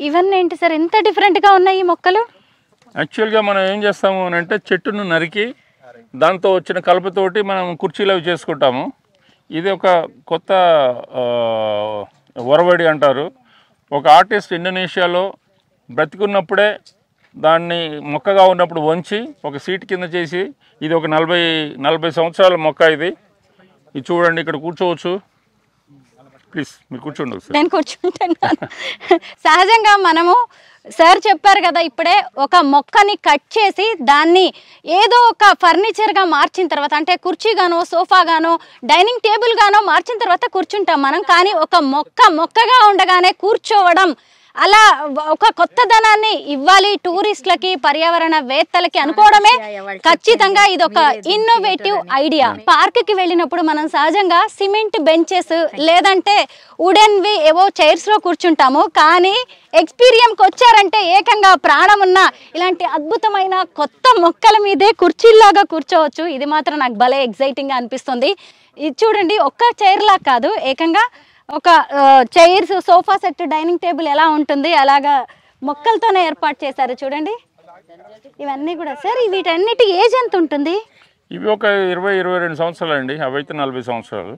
ఇవన్నీ ఏంటి సార్ ఎంత డిఫరెంట్గా ఉన్నాయి ఈ మొక్కలు? యాక్చువల్గా మనం ఏం చేస్తాము అని అంటే చెట్టును నరికి దాంతో వచ్చిన కలపతోటి మనం కుర్చీలు అవి చేసుకుంటాము. ఇది ఒక కొత్త ఒరవడి అంటారు. ఒక ఆర్టిస్ట్ ఇండోనేషియాలో బ్రతికున్నప్పుడే దాన్ని మొక్కగా ఉన్నప్పుడు వంచి ఒక సీట్ కింద చేసి, ఇది ఒక 40 సంవత్సరాల మొక్క. ఇది చూడండి, ఇక్కడ కూర్చోవచ్చు. ప్లీజ్ మీరు కూర్చోండి ఒకసారి. నేను కూర్చుంటున్నాను. సహజంగా మనము సార్ చెప్పారు కదా ఇప్పుడే, ఒక మొక్కని కట్ చేసి దాన్ని ఏదో ఒక ఫర్నిచర్గా మార్చిన తర్వాత, అంటే కుర్చీగానో సోఫాగానో డైనింగ్ టేబుల్ గానో మార్చిన తర్వాత కూర్చుంటాం మనం. కానీ ఒక మొక్కగా ఉండగానే కూర్చోవడం, అలా ఒక కొత్తదనాన్ని ఇవ్వాలి టూరిస్టులకి, పర్యావరణ వేత్తలకి అనుకోవడమే ఖచ్చితంగా ఇది ఒక ఇన్నోవేటివ్ ఐడియా. పార్క్కి వెళ్ళినప్పుడు మనం సహజంగా సిమెంట్ బెంచెస్ లేదంటే వుడెన్వి ఏవో చైర్స్లో కూర్చుంటాము. కానీ ఎక్స్పీరియన్స్కి వచ్చారంటే ఏకంగా ప్రాణం ఉన్న ఇలాంటి అద్భుతమైన కొత్త మొక్కల మీదే కుర్చీలాగా కూర్చోవచ్చు. ఇది మాత్రం నాకు భలే ఎగ్జైటింగ్గా అనిపిస్తుంది. ఇది చూడండి, ఒక్క చైర్లా కాదు, ఏకంగా ఒక chairs, sofa set, dining table ఎలా ఉంటుంది అలాగా మొక్కలతోనే ఏర్పాటు చేశారు. చూడండి ఇవన్నీ కూడా. సార్ వీటన్నిటి ఏజ్ ఎంత ఉంటుంది? ఇవి ఒక 20-22 సంవత్సరాలు అండి. అవైతే 40 సంవత్సరాలు.